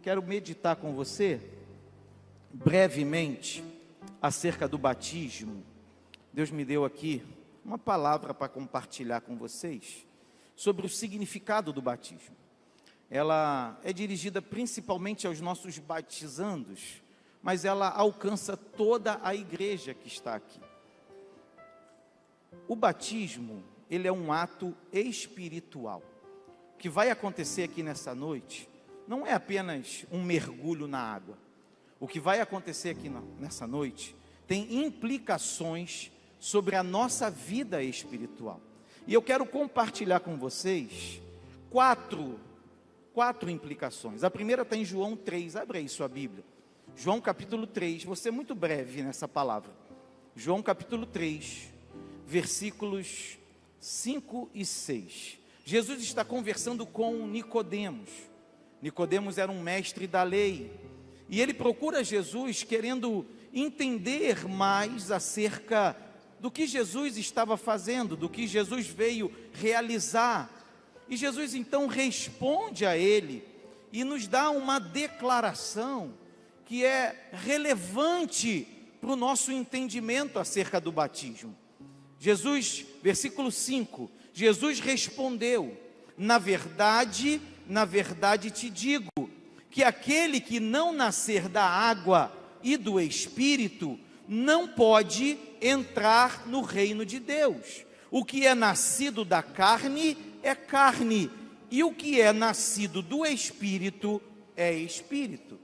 Quero meditar com você, brevemente, acerca do batismo. Deus me deu aqui uma palavra para compartilhar com vocês, sobre o significado do batismo. Ela é dirigida principalmente aos nossos batizandos, mas ela alcança toda a igreja que está aqui. O batismo, ele é um ato espiritual. O que vai acontecer aqui nessa noite não é apenas um mergulho na água. O que vai acontecer aqui nessa noite tem implicações sobre a nossa vida espiritual. E eu quero compartilhar com vocês quatro implicações. A primeira está em João 3, abre aí sua Bíblia. João capítulo 3, vou ser muito breve nessa palavra. João capítulo 3, versículos 5 e 6. Jesus está conversando com Nicodemos. Nicodemos era um mestre da lei, e ele procura Jesus querendo entender mais acerca do que Jesus estava fazendo, do que Jesus veio realizar. E Jesus então responde a ele e nos dá uma declaração que é relevante para o nosso entendimento acerca do batismo. Jesus, versículo 5, Jesus respondeu: na verdade te digo, que aquele que não nascer da água e do Espírito, não pode entrar no reino de Deus. O que é nascido da carne é carne, e o que é nascido do Espírito é Espírito.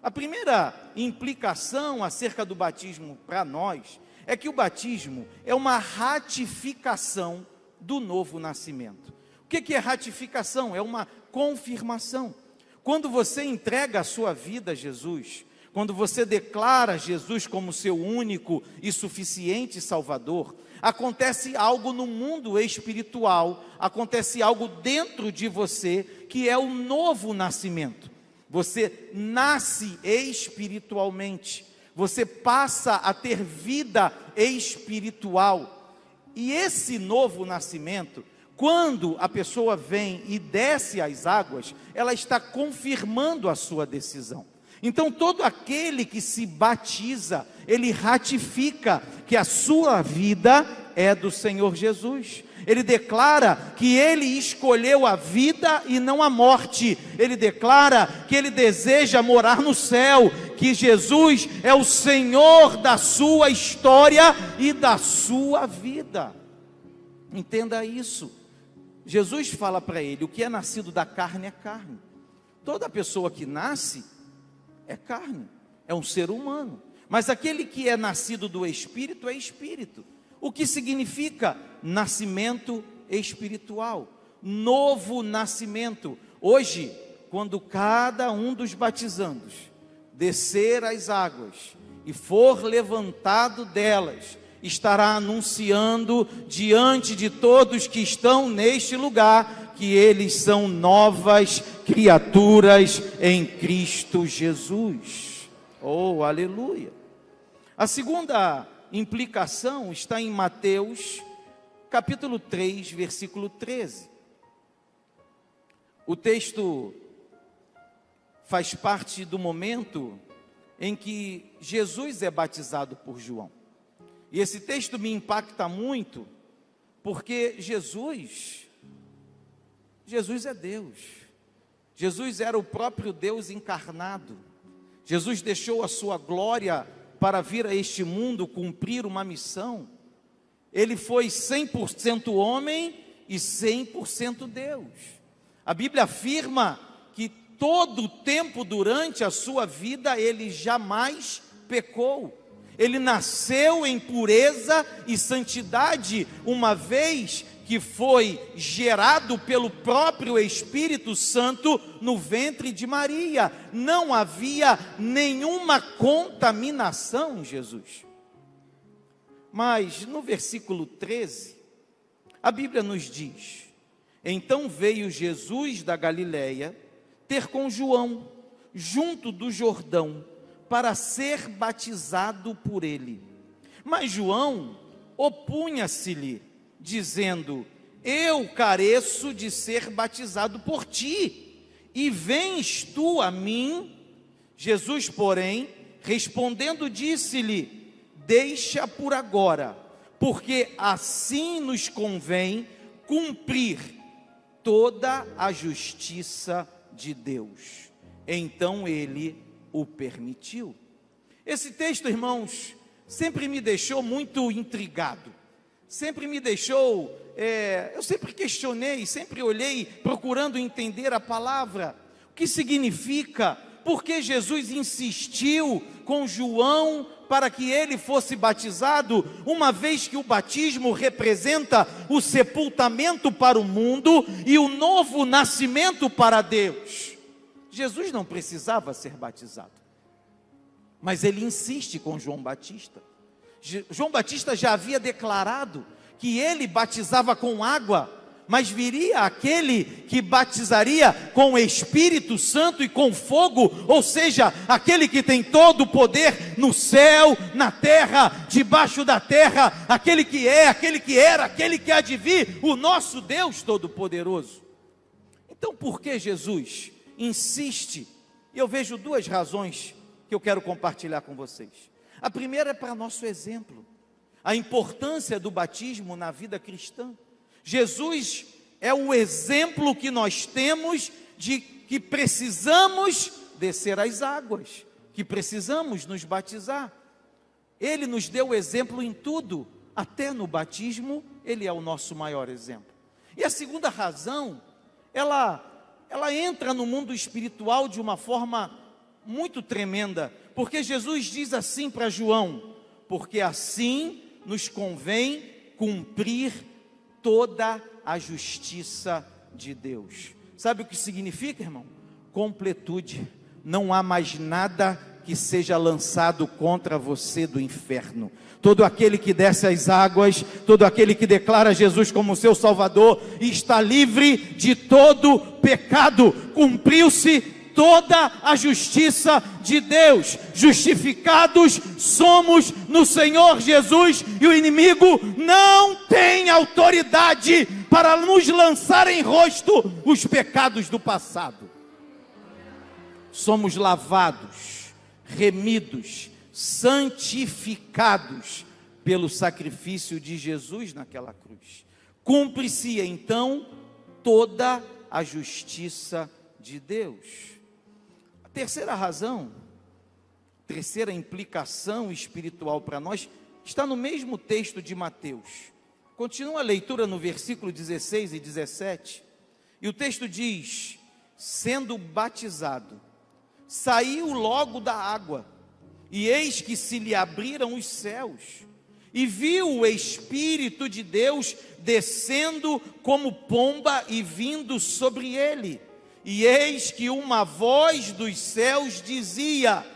A primeira implicação acerca do batismo para nós é que o batismo é uma ratificação do novo nascimento. O que é ratificação? É uma confirmação. Quando você entrega a sua vida a Jesus, quando você declara Jesus como seu único e suficiente Salvador, acontece algo no mundo espiritual, acontece algo dentro de você, que é o novo nascimento. Você nasce espiritualmente, você passa a ter vida espiritual. E esse novo nascimento, quando a pessoa vem e desce as águas, ela está confirmando a sua decisão. Então todo aquele que se batiza, ele ratifica que a sua vida é do Senhor Jesus. Ele declara que ele escolheu a vida e não a morte. Ele declara que ele deseja morar no céu, que Jesus é o Senhor da sua história e da sua vida. Entenda isso. Jesus fala para ele: o que é nascido da carne é carne. Toda pessoa que nasce é carne, é um ser humano. Mas aquele que é nascido do Espírito é Espírito. O que significa nascimento espiritual? Novo nascimento. Hoje, quando cada um dos batizandos descer as águas e for levantado delas, estará anunciando diante de todos que estão neste lugar que eles são novas criaturas em Cristo Jesus. Oh, aleluia! A segunda implicação está em Mateus capítulo 3, versículo 13. O texto faz parte do momento em que Jesus é batizado por João. E esse texto me impacta muito, porque Jesus é Deus. Jesus era o próprio Deus encarnado. Jesus deixou a sua glória para vir a este mundo cumprir uma missão. Ele foi 100% homem e 100% Deus. A Bíblia afirma que todo o tempo durante a sua vida ele jamais pecou. Ele nasceu em pureza e santidade, uma vez que foi gerado pelo próprio Espírito Santo no ventre de Maria. Não havia nenhuma contaminação em Jesus. Mas no versículo 13, a Bíblia nos diz: então veio Jesus da Galileia ter com João, junto do Jordão, para ser batizado por ele. Mas João opunha-se-lhe, dizendo: eu careço de ser batizado por ti, E vens tu a mim? Jesus, porém, respondendo, disse-lhe: deixa por agora, porque assim nos convém cumprir toda a justiça de Deus. Então ele o permitiu. Esse texto, irmãos, sempre me deixou muito intrigado, sempre me deixou, eu sempre questionei, sempre olhei procurando entender a palavra, o que significa, por que Jesus insistiu com João para que ele fosse batizado, uma vez que o batismo representa o sepultamento para o mundo e o novo nascimento para Deus. Jesus não precisava ser batizado, mas ele insiste com João Batista. João Batista já havia declarado que ele batizava com água, mas viria aquele que batizaria com o Espírito Santo e com fogo, ou seja, aquele que tem todo o poder no céu, na terra, debaixo da terra, aquele que é, aquele que era, aquele que há de vir, o nosso Deus Todo-Poderoso. Então, por que Jesus insiste? Eu vejo duas razões que eu quero compartilhar com vocês. A primeira é para nosso exemplo, a importância do batismo na vida cristã. Jesus é o exemplo que nós temos de que precisamos descer às águas, que precisamos nos batizar. Ele nos deu exemplo em tudo, até no batismo, ele é o nosso maior exemplo. E a segunda razão, ela entra no mundo espiritual de uma forma muito tremenda, porque Jesus diz assim para João: porque assim nos convém cumprir toda a justiça de Deus. Sabe o que significa, irmão? Completude. Não há mais nada que seja lançado contra você do inferno. Todo aquele que desce às águas, todo aquele que declara Jesus como seu Salvador, está livre de todo pecado. Cumpriu-se toda a justiça de Deus. Justificados somos no Senhor Jesus, e o inimigo não tem autoridade para nos lançar em rosto os pecados do passado. Somos lavados, remidos, santificados pelo sacrifício de Jesus naquela cruz. Cumpre-se então toda a justiça de Deus. A terceira razão, terceira implicação espiritual para nós, está no mesmo texto de Mateus. Continua a leitura no versículo 16 e 17, e o texto diz: sendo batizado, saiu logo da água, e eis que se lhe abriram os céus, e viu o Espírito de Deus descendo como pomba e vindo sobre ele. E eis que uma voz dos céus dizia: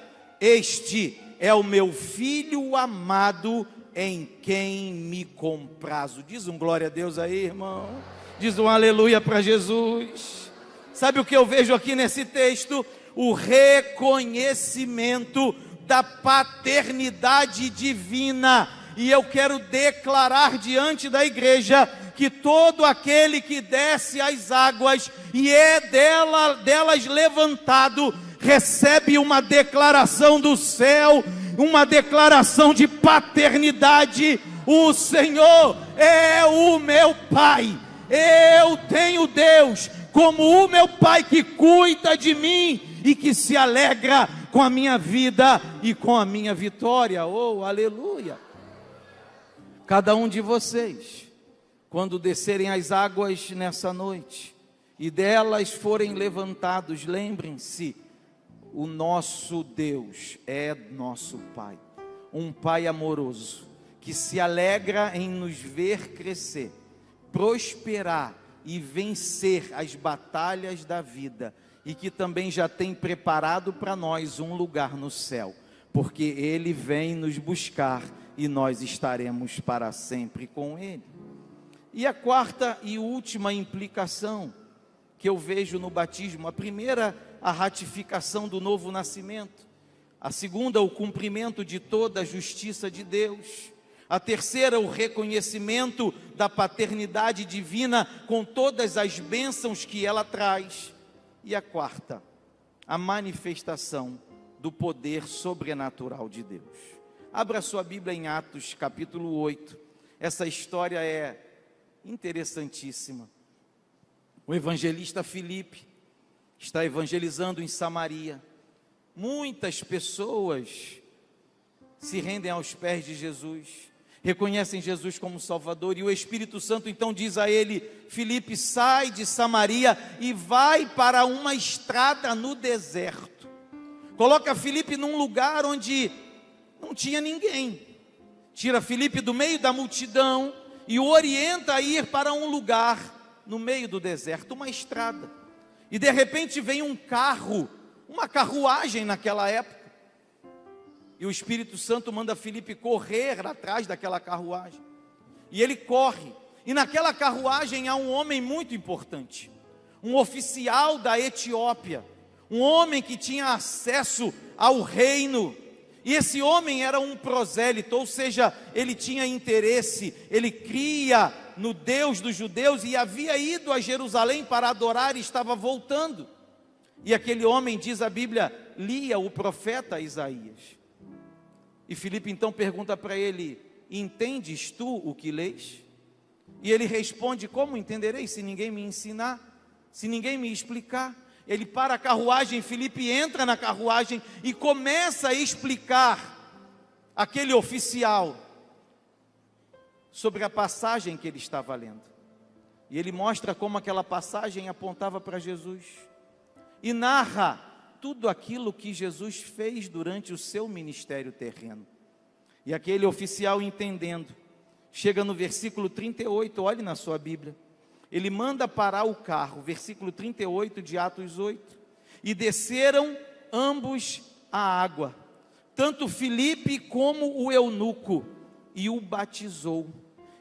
este é o meu Filho amado, em quem me comprazo. Diz um glória a Deus aí, irmão. Diz um aleluia para Jesus. Sabe o que eu vejo aqui nesse texto? O reconhecimento da paternidade divina. E eu quero declarar diante da igreja que todo aquele que desce às águas e é delas levantado, recebe uma declaração do céu, uma declaração de paternidade. O Senhor é o meu Pai, eu tenho Deus como o meu Pai que cuida de mim e que se alegra com a minha vida e com a minha vitória. Oh, aleluia! Cada um de vocês, quando descerem as águas nessa noite e delas forem levantados, lembrem-se, o nosso Deus é nosso Pai, um Pai amoroso, que se alegra em nos ver crescer, prosperar e vencer as batalhas da vida, e que também já tem preparado para nós um lugar no céu, porque Ele vem nos buscar e nós estaremos para sempre com Ele. E a quarta e última implicação que eu vejo no batismo: a primeira, a ratificação do novo nascimento; a segunda, o cumprimento de toda a justiça de Deus; a terceira, o reconhecimento da paternidade divina com todas as bênçãos que ela traz; E a quarta, a manifestação do poder sobrenatural de Deus. Abra sua Bíblia em Atos capítulo 8. Essa história é interessantíssima. O evangelista Filipe está evangelizando em Samaria. Muitas pessoas se rendem aos pés de Jesus, reconhecem Jesus como Salvador, e o Espírito Santo então diz a ele: Filipe, sai de Samaria e vai para uma estrada no deserto. Coloca Filipe num lugar onde não tinha ninguém, tira Filipe do meio da multidão e o orienta a ir para um lugar no meio do deserto, uma estrada. E de repente vem um carro, uma carruagem naquela época, e o Espírito Santo manda Filipe correr atrás daquela carruagem, e ele corre, e naquela carruagem há um homem muito importante, um oficial da Etiópia, um homem que tinha acesso ao reino, e esse homem era um prosélito, ou seja, ele tinha interesse, ele cria no Deus dos judeus, e havia ido a Jerusalém para adorar e estava voltando, e aquele homem, diz a Bíblia, lia o profeta Isaías, e Filipe então pergunta para ele: entendes tu o que lês? E ele responde: como entenderei se ninguém me ensinar, se ninguém me explicar? Ele para a carruagem, Filipe entra na carruagem e começa a explicar aquele oficial sobre a passagem que ele estava lendo. E ele mostra como aquela passagem apontava para Jesus, e narra tudo aquilo que Jesus fez durante o seu ministério terreno. E aquele oficial, entendendo, chega no versículo 38, olhe na sua Bíblia, ele manda parar o carro, versículo 38 de Atos 8, e desceram ambos à água, tanto Filipe como o eunuco, e o batizou.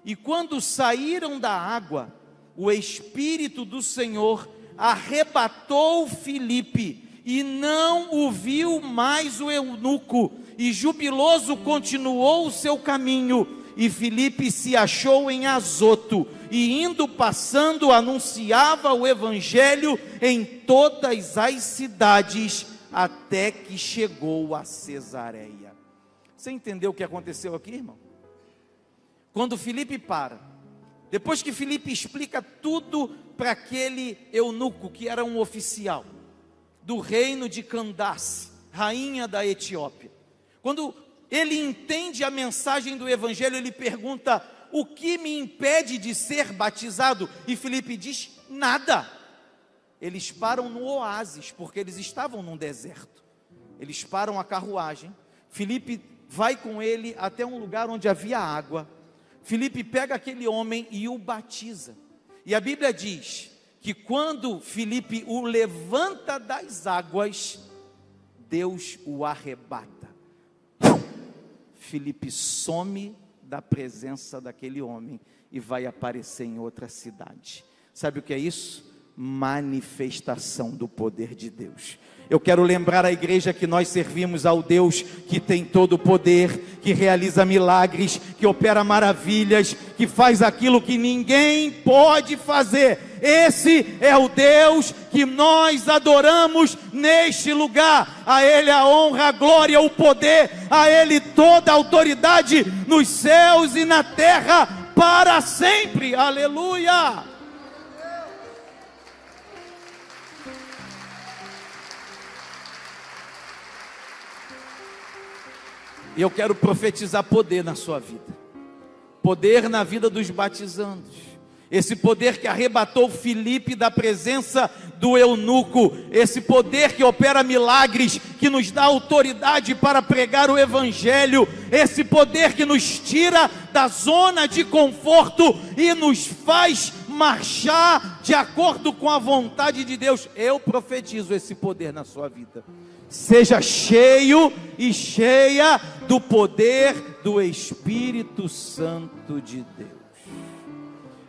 E quando saíram da água, o Espírito do Senhor arrebatou Filipe, e não o viu mais o eunuco, e jubiloso continuou o seu caminho. E Filipe se achou em Azoto, e indo passando anunciava o evangelho em todas as cidades, até que chegou a Cesareia. Você entendeu o que aconteceu aqui, irmão? Quando Filipe para, depois que Filipe explica tudo para aquele eunuco, que era um oficial do reino de Candace, rainha da Etiópia, quando ele entende a mensagem do evangelho, ele pergunta: o que me impede de ser batizado? E Filipe diz: nada. Eles param no oásis, porque eles estavam num deserto. Eles param a carruagem, Filipe vai com ele até um lugar onde havia água. Filipe pega aquele homem e o batiza. E a Bíblia diz que quando Filipe o levanta das águas, Deus o arrebata. Filipe some da presença daquele homem e vai aparecer em outra cidade. Sabe o que é isso? Manifestação do poder de Deus. Eu quero lembrar a igreja que nós servimos ao Deus que tem todo o poder, que realiza milagres, que opera maravilhas, que faz aquilo que ninguém pode fazer. Esse é o Deus que nós adoramos neste lugar. A Ele a honra, a glória, o poder, a Ele toda a autoridade nos céus e na terra para sempre. Aleluia! E eu quero profetizar poder na sua vida, poder na vida dos batizandos, esse poder que arrebatou Filipe da presença do eunuco, esse poder que opera milagres, que nos dá autoridade para pregar o evangelho, esse poder que nos tira da zona de conforto e nos faz marchar de acordo com a vontade de Deus. Eu profetizo esse poder na sua vida. Seja cheio e cheia do poder do Espírito Santo de Deus.